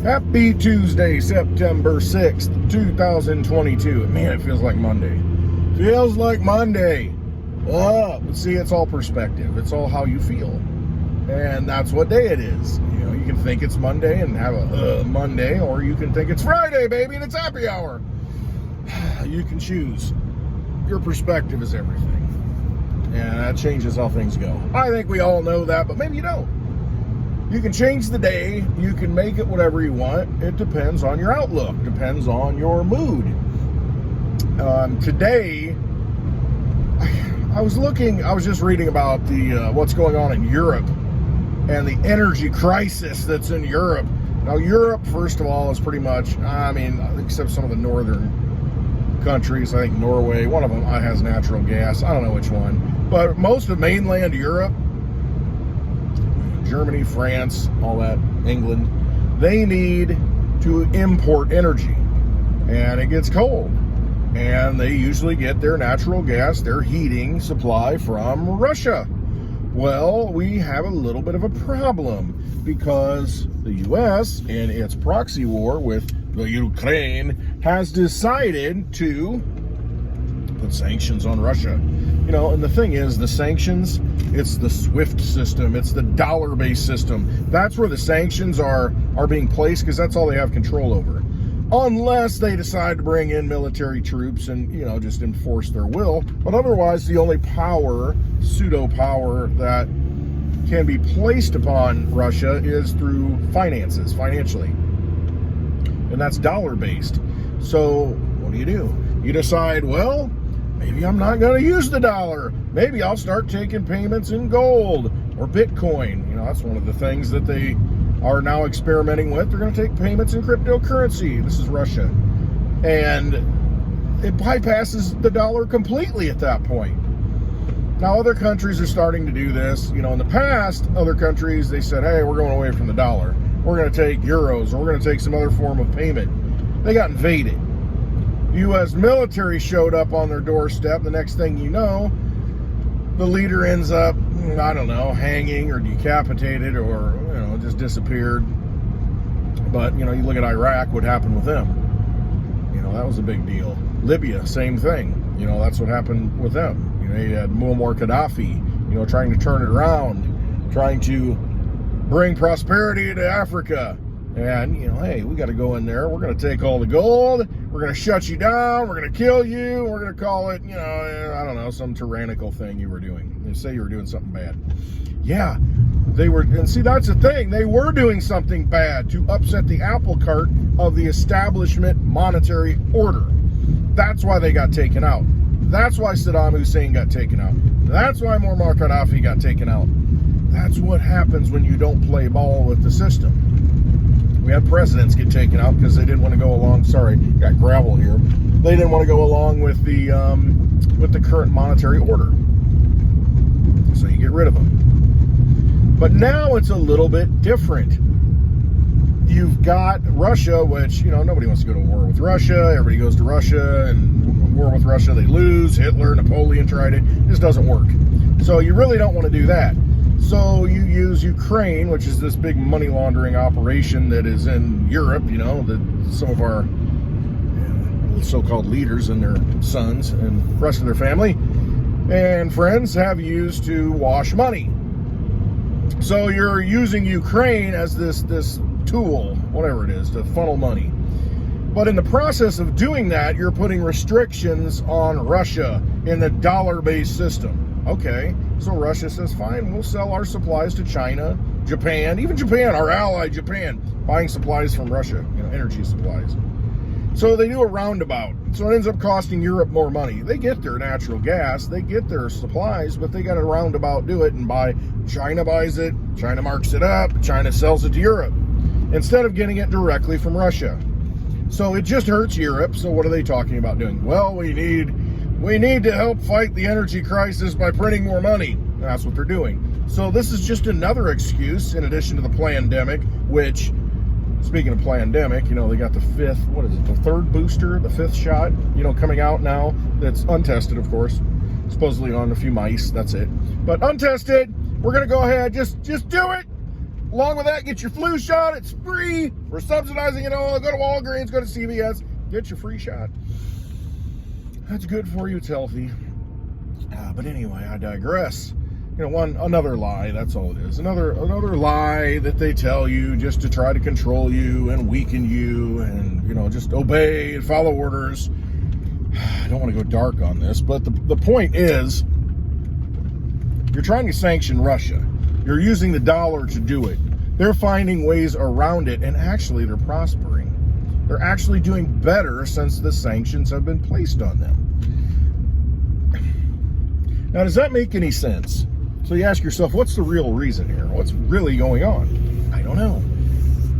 Happy Tuesday, September 6th, 2022. Man, it feels like Monday. Feels like Monday. But see, it's all perspective. It's all how you feel. And that's what day it is. You know, you can think it's Monday and have a Monday, or you can think it's Friday, baby, and it's happy hour. You can choose. Your perspective is everything. And that changes how things go. I think we all know that, but maybe you don't. You can change the day. You can make it whatever you want. It depends on your outlook. Depends on your mood. Today, I was just reading about the what's going on in Europe and the energy crisis that's in Europe. Now, Europe, first of all, is pretty much, except some of the northern countries, I think Norway, one of them has natural gas. I don't know which one. But most of mainland Europe, Germany, France, all that, England, they need to import energy. And it gets cold. And they usually get their natural gas, their heating supply from Russia. Well, we have a little bit of a problem because the U.S. in its proxy war with the Ukraine has decided to put sanctions on Russia. You know, and the thing is, the sanctions, it's the SWIFT system, it's the dollar-based system. That's where the sanctions are being placed because that's all they have control over. Unless they decide to bring in military troops and, you know, just enforce their will. But otherwise, the only power, pseudo-power, that can be placed upon Russia is through financially. And that's dollar-based. So, what do? You decide, well, maybe I'm not going to use the dollar. Maybe I'll start taking payments in gold or Bitcoin. You know, that's one of the things that they are now experimenting with. They're going to take payments in cryptocurrency. This is Russia. And it bypasses the dollar completely at that point. Now, other countries are starting to do this. You know, in the past, other countries, they said, hey, we're going away from the dollar. We're going to take euros, or we're going to take some other form of payment. They got invaded. U.S. military showed up on their doorstep. The next thing you know, the leader ends up, I don't know, hanging or decapitated or, you know, just disappeared. But, you know, you look at Iraq, what happened with them. You know, that was a big deal. Libya, same thing. You know, that's what happened with them. You know, you had Muammar Gaddafi, you know, trying to turn it around, trying to bring prosperity to Africa. And, you know, hey, we got to go in there. We're going to take all the gold. We're going to shut you down. We're going to kill you. We're going to call it, you know, I don't know, some tyrannical thing you were doing. They say you were doing something bad. Yeah, they were. And see, that's the thing. They were doing something bad to upset the apple cart of the establishment monetary order. That's why they got taken out. That's why Saddam Hussein got taken out. That's why Muammar Gaddafi got taken out. That's what happens when you don't play ball with the system. We had presidents get taken out because they didn't want to go along. Sorry, got gravel here. They didn't want to go along with the current monetary order. So you get rid of them. But now it's a little bit different. You've got Russia, which, you know, nobody wants to go to war with Russia. Everybody goes to Russia, and war with Russia, they lose. Hitler, Napoleon tried it. This doesn't work. So you really don't want to do that. So you use Ukraine, which is this big money laundering operation that is in Europe, you know, that some of our so-called leaders and their sons and the rest of their family and friends have used to wash money. So you're using Ukraine as this tool, whatever it is, to funnel money. But in the process of doing that, you're putting restrictions on Russia in the dollar-based system. Okay, so Russia says, fine, we'll sell our supplies to China, Japan, even Japan, our ally Japan, buying supplies from Russia, you know, energy supplies. So they do a roundabout. So it ends up costing Europe more money. They get their natural gas, they get their supplies, but they got to roundabout do it and buy. China buys it, China marks it up, China sells it to Europe, instead of getting it directly from Russia. So it just hurts Europe. So what are they talking about doing? Well, we need to help fight the energy crisis by printing more money. And that's what they're doing. So this is just another excuse in addition to the pandemic, which, speaking of pandemic, you know, they got the third booster, the fifth shot, you know, coming out now. That's untested, of course. Supposedly on a few mice, that's it. But untested, we're going to go ahead, just do it. along with that, get your flu shot. It's free. We're subsidizing it all. Go to Walgreens, go to CVS, get your free shot. That's good for you. It's healthy. But anyway, I digress. Another lie. That's all it is. Another lie that they tell you just to try to control you and weaken you, and just obey and follow orders. I don't want to go dark on this, but the point is, you're trying to sanction Russia. You're using the dollar to do it. They're finding ways around it, and actually they're prospering. They're actually doing better since the sanctions have been placed on them. Now, does that make any sense? So you ask yourself, what's the real reason here? What's really going on? I don't know.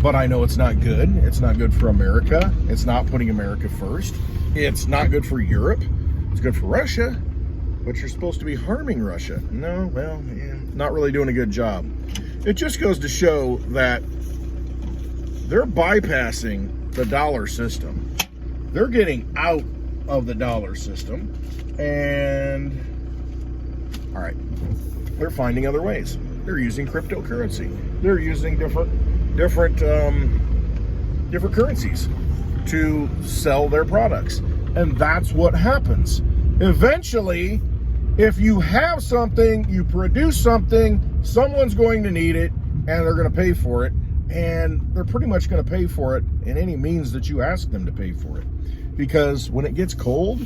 But I know it's not good. It's not good for America. It's not putting America first. It's not good for Europe. It's good for Russia. But you're supposed to be harming Russia. No, well, yeah, not really doing a good job. It just goes to show that they're bypassing the dollar system. They're getting out of the dollar system. And, all right, they're finding other ways. They're using cryptocurrency. They're using different currencies to sell their products. And that's what happens. Eventually, if you have something, you produce something, someone's going to need it, and they're going to pay for it. And they're pretty much going to pay for it in any means that you ask them to pay for it. Because when it gets cold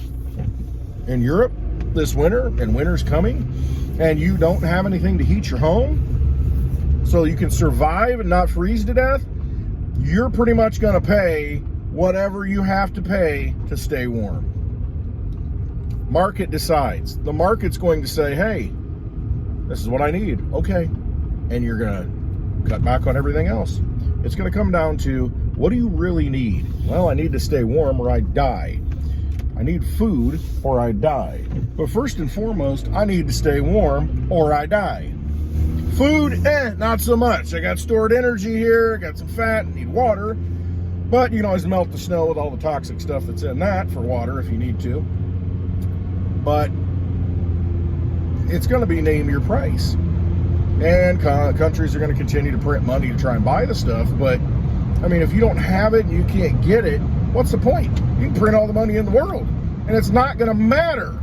in Europe this winter, and winter's coming, and you don't have anything to heat your home so you can survive and not freeze to death, you're pretty much going to pay whatever you have to pay to stay warm. Market decides. The market's going to say, hey, this is what I need. Okay. And you're going to cut back on everything else. It's going to come down to, what do you really need? Well, I need to stay warm or I die. I need food or I die. But first and foremost, I need to stay warm or I die. Food, not so much. I got stored energy here, I got some fat, I need water. But you can always melt the snow with all the toxic stuff that's in that for water if you need to. But it's going to be name your price. And countries are going to continue to print money to try and buy the stuff. But, I mean, if you don't have it and you can't get it, what's the point? You can print all the money in the world, and it's not going to matter.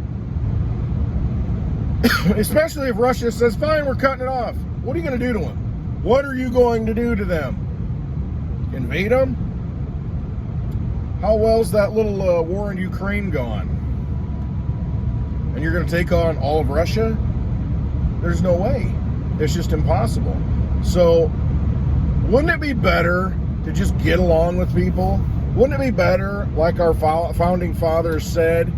Especially if Russia says, fine, we're cutting it off. What are you going to do to them? What are you going to do to them? Invade them? How well's that little war in Ukraine gone? And you're going to take on all of Russia? There's no way. It's just impossible. So, wouldn't it be better to just get along with people? Wouldn't it be better, like our founding fathers said,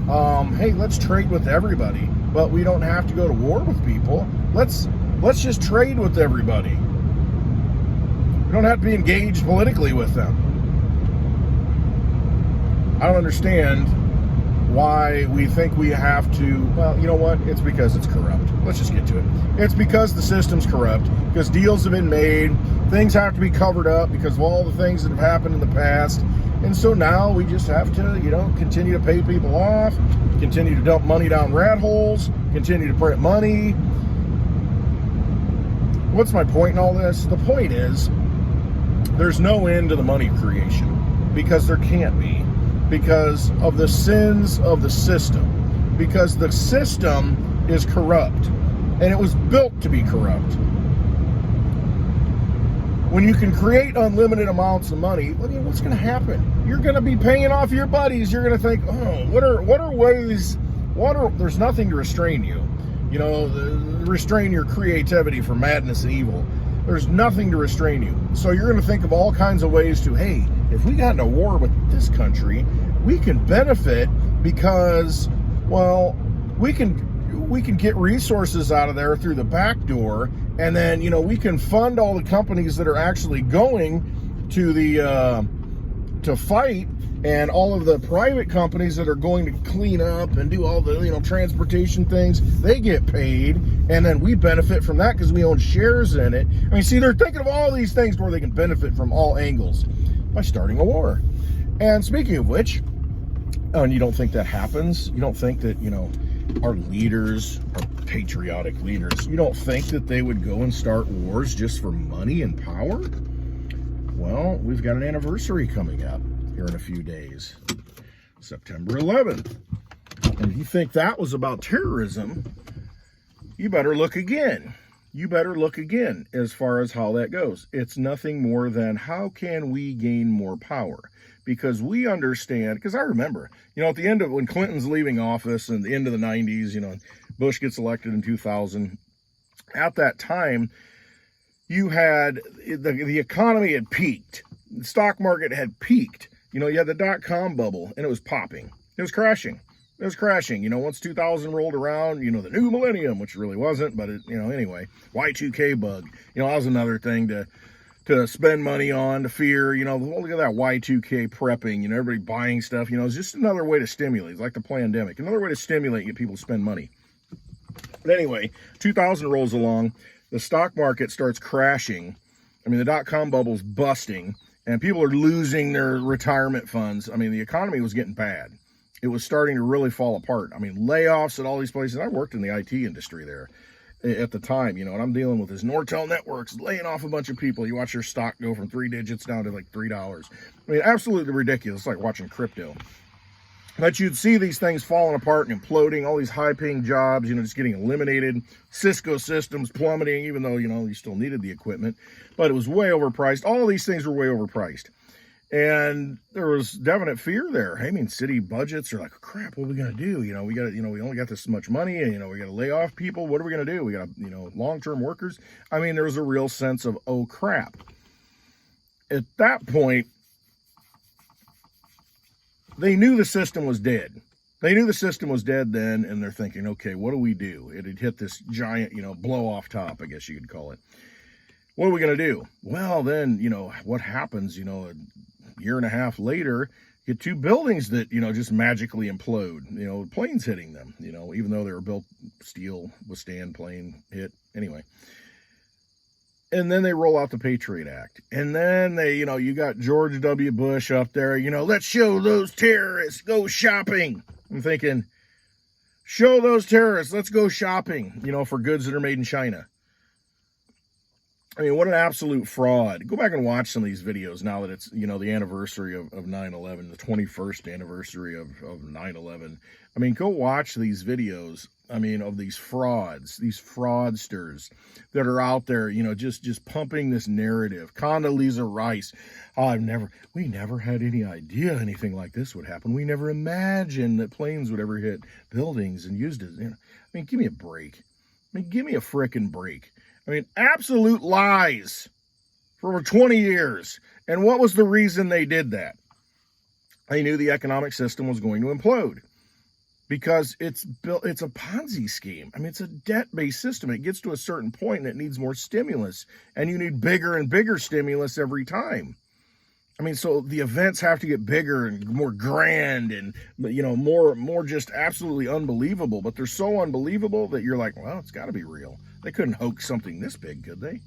hey, let's trade with everybody, but we don't have to go to war with people. Let's just trade with everybody. We don't have to be engaged politically with them. I don't understand why we think we have to. Well, you know what? It's because it's corrupt. Let's just get to it. It's because the system's corrupt, because deals have been made, things have to be covered up because of all the things that have happened in the past. And so now we just have to, continue to pay people off, continue to dump money down rat holes, continue to print money. What's my point in all this? The point is, there's no end to the money creation, because there can't be, because of the sins of the system, because the system is corrupt, and it was built to be corrupt. When you can create unlimited amounts of money, what's going to happen? You're going to be paying off your buddies. You're going to think, oh, what are ways? There's nothing to restrain you. Restrain your creativity from madness and evil. There's nothing to restrain you. So you're going to think of all kinds of ways to, hey, if we got in a war with this country, we can benefit because, well, we can get resources out of there through the back door, and then, we can fund all the companies that are actually going to the to fight, and all of the private companies that are going to clean up and do all the transportation things. They get paid, and then we benefit from that because we own shares in it. I mean, see, they're thinking of all these things where they can benefit from all angles by starting a war. And speaking of which, and you don't think that happens? You don't think that our leaders, our patriotic leaders, you don't think that they would go and start wars just for money and power? Well, we've got an anniversary coming up here in a few days, September 11th. And if you think that was about terrorism, you better look again. You better look again as far as how that goes. It's nothing more than how can we gain more power? Because we understand, because I remember, at the end of when Clinton's leaving office and the end of the 90s, Bush gets elected in 2000. At that time, you had the economy had peaked. The stock market had peaked. You had the dot-com bubble, and it was popping. It was crashing. It was crashing. Once 2000 rolled around, the new millennium, which really wasn't, but it, anyway, Y2K bug. That was another thing to spend money on, to fear. Look at that Y2K prepping. Everybody buying stuff. It's just another way to stimulate. It's like the pandemic, another way to stimulate, get people to spend money. But anyway, 2000 rolls along. The stock market starts crashing. The dot-com bubble's busting, and people are losing their retirement funds. The economy was getting bad. It was starting to really fall apart. Layoffs at all these places. I worked in the IT industry there at the time, and I'm dealing with this Nortel Networks laying off a bunch of people. You watch your stock go from 3 digits down to like $3. Absolutely ridiculous. It's like watching crypto. But you'd see these things falling apart and imploding, all these high-paying jobs, just getting eliminated. Cisco systems plummeting, even though, you still needed the equipment. But it was way overpriced. All of these things were way overpriced. And there was definite fear there. City budgets are like, crap, what are we going to do? We only got this much money, and, we got to lay off people. What are we going to do? We got, long-term workers. There was a real sense of, oh, crap. At that point, they knew the system was dead. They knew the system was dead then, and they're thinking, okay, what do we do? It had hit this giant, blow off top, I guess you could call it. What are we going to do? Well, then, what happens, a year and a half later, you get 2 buildings that, just magically implode, planes hitting them, even though they were built steel, withstand plane hit, anyway. And then they roll out the Patriot Act. And then they, you got George W. Bush up there, let's show those terrorists, go shopping. I'm thinking, show those terrorists, let's go shopping, for goods that are made in China. What an absolute fraud. Go back and watch some of these videos now that it's, the anniversary of 9/11, the 21st anniversary of 9/11. Go watch these videos, of these frauds, these fraudsters that are out there, just pumping this narrative. Condoleezza Rice, we never had any idea anything like this would happen. We never imagined that planes would ever hit buildings and used it. Give me a break. Give me a frickin' break. Absolute lies for over 20 years. And what was the reason they did that? They knew the economic system was going to implode because it's a Ponzi scheme. It's a debt-based system. It gets to a certain point and it needs more stimulus, and you need bigger and bigger stimulus every time. So the events have to get bigger and more grand and, more just absolutely unbelievable. But they're so unbelievable that you're like, well, it's got to be real. They couldn't hoax something this big, could they?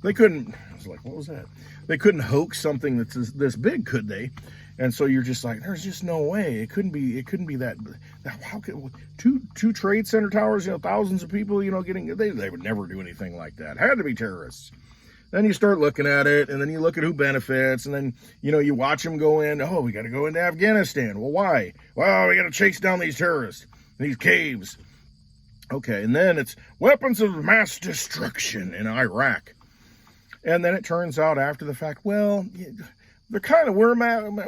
They couldn't. I was like, what was that? They couldn't hoax something that's this big, could they? And so you're just like, there's just no way. It couldn't be that. How could two trade center towers? Thousands of people. Getting. They would never do anything like that. Had to be terrorists. Then you start looking at it, and then you look at who benefits, and then, you watch them go in. Oh, we got to go into Afghanistan. Well, why? Well, we got to chase down these terrorists, these caves. Okay, and then it's weapons of mass destruction in Iraq. And then it turns out after the fact, well, there kind of were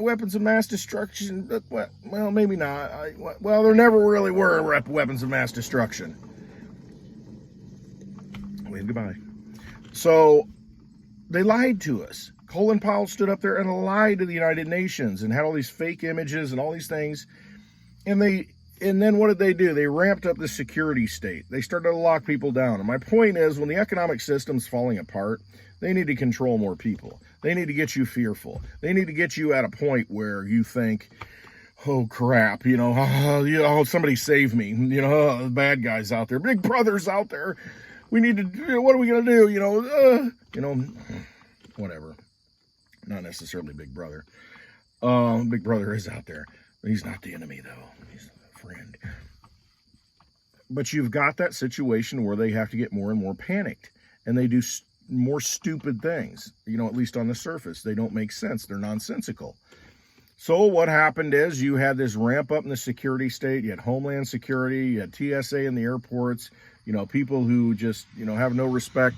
weapons of mass destruction, but, well, maybe not. Well, there never really were weapons of mass destruction. Wave goodbye. So they lied to us. Colin Powell stood up there and lied to the United Nations and had all these fake images and all these things. And then what did they do? They ramped up the security state. They started to lock people down. And my point is, when the economic system's falling apart, they need to control more people. They need to get you fearful. They need to get you at a point where you think, oh crap, somebody save me. The bad guys out there, big brothers out there. We need to, what are we going to do? Whatever. Not necessarily big brother. Big Brother is out there. He's not the enemy, though. He's a friend. But you've got that situation where they have to get more and more panicked, and they do more stupid things. At least on the surface, they don't make sense. They're nonsensical. So what happened is you had this ramp up in the security state. You had Homeland Security, you had TSA in the airports, people who just, have no respect.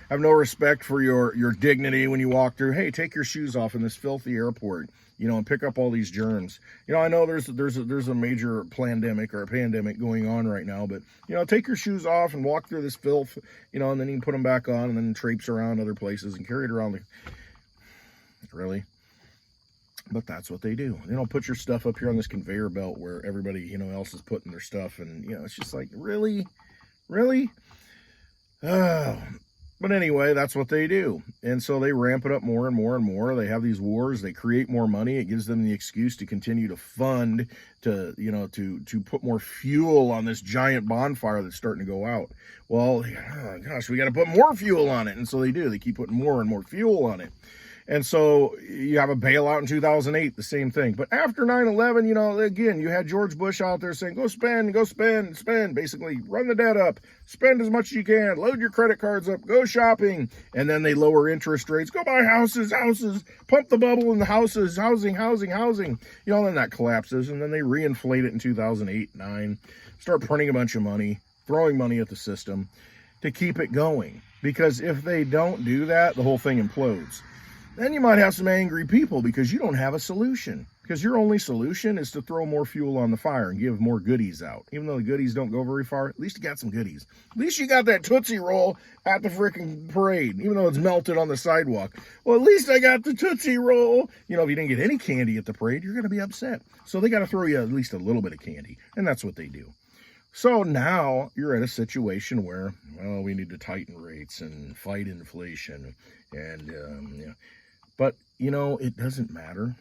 Have no respect for your dignity when you walk through. Hey, take your shoes off in this filthy airport, and pick up all these germs. I know there's a major pandemic going on right now, but, take your shoes off and walk through this filth, and then you can put them back on and then traipse around other places and carry it around. Really? But that's what they do. They don't put your stuff up here on this conveyor belt where everybody, else is putting their stuff. And, it's just like, really? But anyway, that's what they do. And so they ramp it up more and more and more. They have these wars. They create more money. It gives them the excuse to continue to fund, to put more fuel on this giant bonfire that's starting to go out. Well, oh gosh, we got to put more fuel on it. And so they do. They keep putting more and more fuel on it. And so you have a bailout in 2008, the same thing. But after 9/11, again, you had George Bush out there saying, go spend. Basically, run the debt up, spend as much as you can, load your credit cards up, go shopping. And then they lower interest rates, go buy houses, pump the bubble in the houses, housing. Then that collapses. And then they reinflate it in 2008, 9, start printing a bunch of money, throwing money at the system to keep it going. Because if they don't do that, the whole thing implodes. Then you might have some angry people because you don't have a solution. Because your only solution is to throw more fuel on the fire and give more goodies out. Even though the goodies don't go very far, at least you got some goodies. At least you got that Tootsie Roll at the freaking parade, even though it's melted on the sidewalk. Well, at least I got the Tootsie Roll. If you didn't get any candy at the parade, you're going to be upset. So they got to throw you at least a little bit of candy. And that's what they do. So now you're at a situation where, we need to tighten rates and fight inflation. And, But, it doesn't matter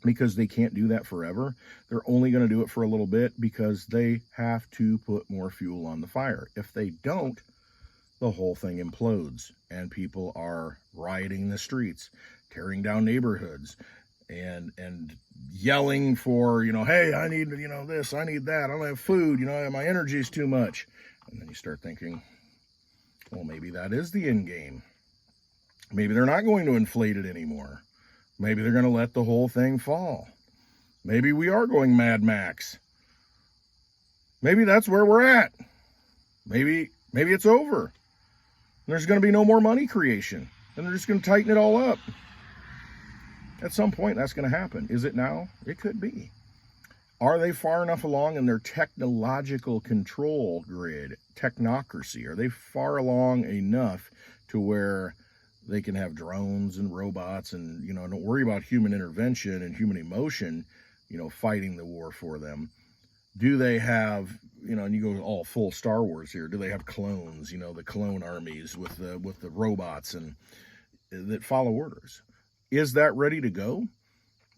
because they can't do that forever. They're only going to do it for a little bit because they have to put more fuel on the fire. If they don't, the whole thing implodes and people are rioting in the streets, tearing down neighborhoods and yelling for, hey, I need, this, I need that. I don't have food. My energy is too much. And then you start thinking, well, maybe that is the end game. Maybe they're not going to inflate it anymore. Maybe they're going to let the whole thing fall. Maybe we are going Mad Max. Maybe that's where we're at. Maybe it's over. There's going to be no more money creation. And they're just going to tighten it all up. At some point, that's going to happen. Is it now? It could be. Are they far enough along in their technological control grid, technocracy? Are they far along enough to where they can have drones and robots and, don't worry about human intervention and human emotion, fighting the war for them? Do they have, and you go all full Star Wars here, do they have clones, the clone armies with the robots and that follow orders? Is that ready to go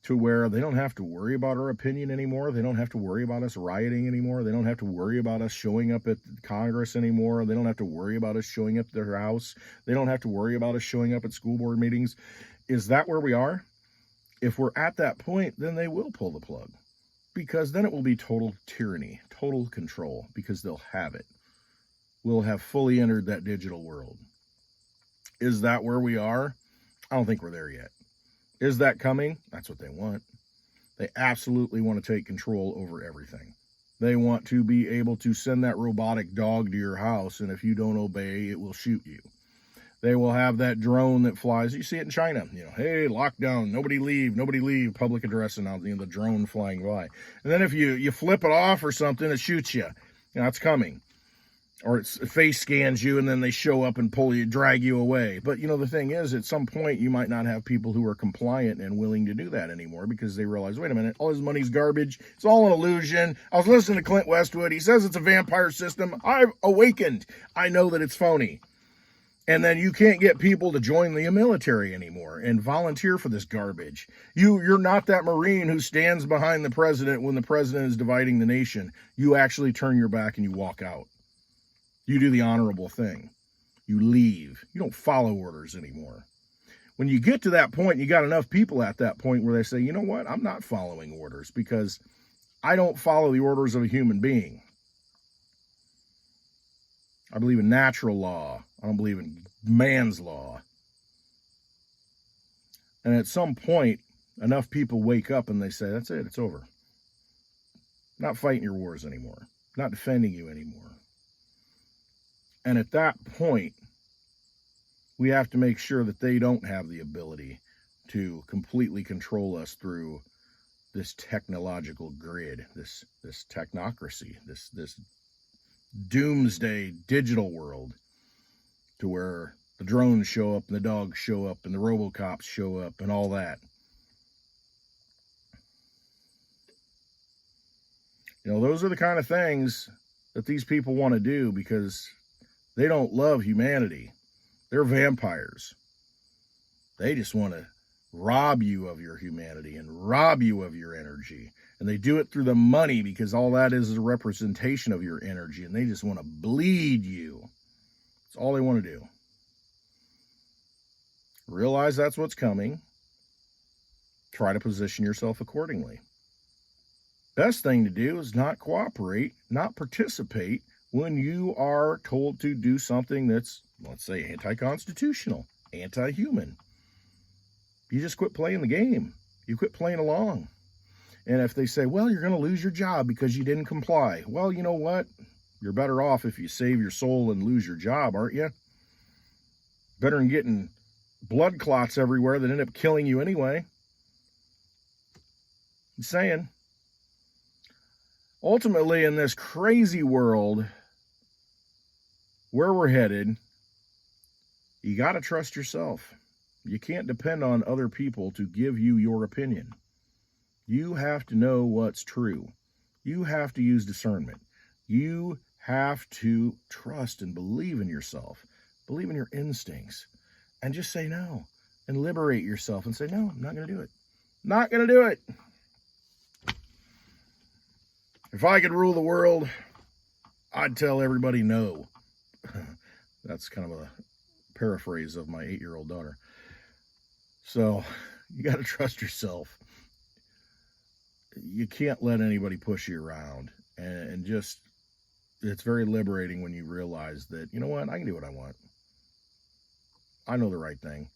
to where they don't have to worry about our opinion anymore? They don't have to worry about us rioting anymore. They don't have to worry about us showing up at Congress anymore. They don't have to worry about us showing up at their house. They don't have to worry about us showing up at school board meetings. Is that where we are? If we're at that point, then they will pull the plug, because then it will be total tyranny, total control, because they'll have it. We'll have fully entered that digital world. Is that where we are? I don't think we're there yet. Is that coming? That's what they want. They absolutely want to take control over everything. They want to be able to send that robotic dog to your house, and if you don't obey, it will shoot you. They will have that drone that flies. You see it in China. Hey, lockdown, nobody leave, public address, and the drone flying by. And then if you flip it off or something, it shoots you. It's coming. Or it face scans you and then they show up and drag you away. But, the thing is, at some point, you might not have people who are compliant and willing to do that anymore because they realize, wait a minute, all his money's garbage. It's all an illusion. I was listening to Clint Westwood. He says it's a vampire system. I've awakened. I know that it's phony. And then you can't get people to join the military anymore and volunteer for this garbage. You're not that Marine who stands behind the president when the president is dividing the nation. You actually turn your back and you walk out. You do the honorable thing. You leave. You don't follow orders anymore. when you get to that point, you got enough people at that point where they say, you know what, I'm not following orders because I don't follow the orders of a human being. I believe in natural law. I don't believe in man's law. And at some point, enough people wake up and they say, that's it, it's over. Not fighting your wars anymore. Not defending you anymore. And at that point, we have to make sure that they don't have the ability to completely control us through this technological grid, this technocracy, this doomsday digital world, to where the drones show up and the dogs show up and the RoboCops show up and all that. You know, those are the kind of things that these people want to do because they don't love humanity. They're vampires. They just want to rob you of your humanity and rob you of your energy. And they do it through the money because all that is a representation of your energy. And they just want to bleed you. That's all they want to do. Realize that's what's coming. Try to position yourself accordingly. Best thing to do is not cooperate, not participate when you are told to do something that's, let's say, anti-constitutional, anti-human. You just quit playing the game. You quit playing along. And if they say, well, you're going to lose your job because you didn't comply. Well, you know what? You're better off if you save your soul and lose your job, aren't you? Better than getting blood clots everywhere that end up killing you anyway. I'm saying. Ultimately, in this crazy world, where we're headed, you got to trust yourself. You can't depend on other people to give you your opinion. You have to know what's true. You have to use discernment. You have to trust and believe in yourself. Believe in your instincts. And just say no. And liberate yourself and say, no, I'm not going to do it. Not going to do it. If I could rule the world, I'd tell everybody no. That's kind of a paraphrase of my 8-year-old daughter. So you got to trust yourself. You can't let anybody push you around. And just, it's very liberating when you realize that, you know what, I can do what I want. I know the right thing.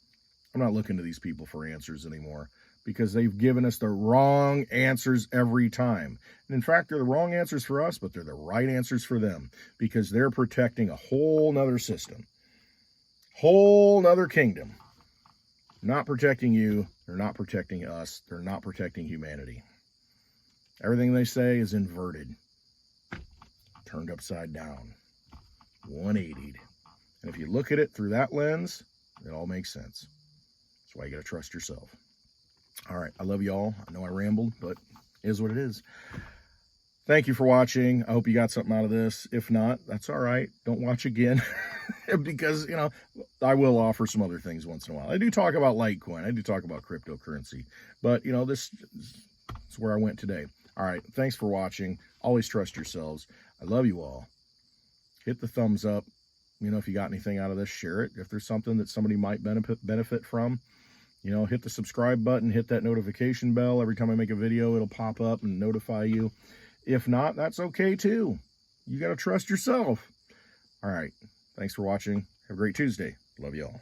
I'm not looking to these people for answers anymore because they've given us the wrong answers every time. And in fact, they're the wrong answers for us, but they're the right answers for them because they're protecting a whole nother system, whole nother kingdom. Not protecting you. They're not protecting us. They're not protecting humanity. Everything they say is inverted, turned upside down, 180'd. And if you look at it through that lens, it all makes sense. That's why you got to trust yourself. All right. I love y'all. I know I rambled, but it is what it is. Thank you for watching. I hope you got something out of this. If not, that's all right. Don't watch again because, you know, I will offer some other things once in a while. I do talk about Litecoin. I do talk about cryptocurrency, but you know, this is where I went today. All right. Thanks for watching. Always trust yourselves. I love you all. Hit the thumbs up. You know, if you got anything out of this, share it. If there's something that somebody might benefit from, you know, hit the subscribe button, hit that notification bell. Every time I make a video, it'll pop up and notify you. If not, that's okay too. You got to trust yourself. All right. Thanks for watching. Have a great Tuesday. Love y'all.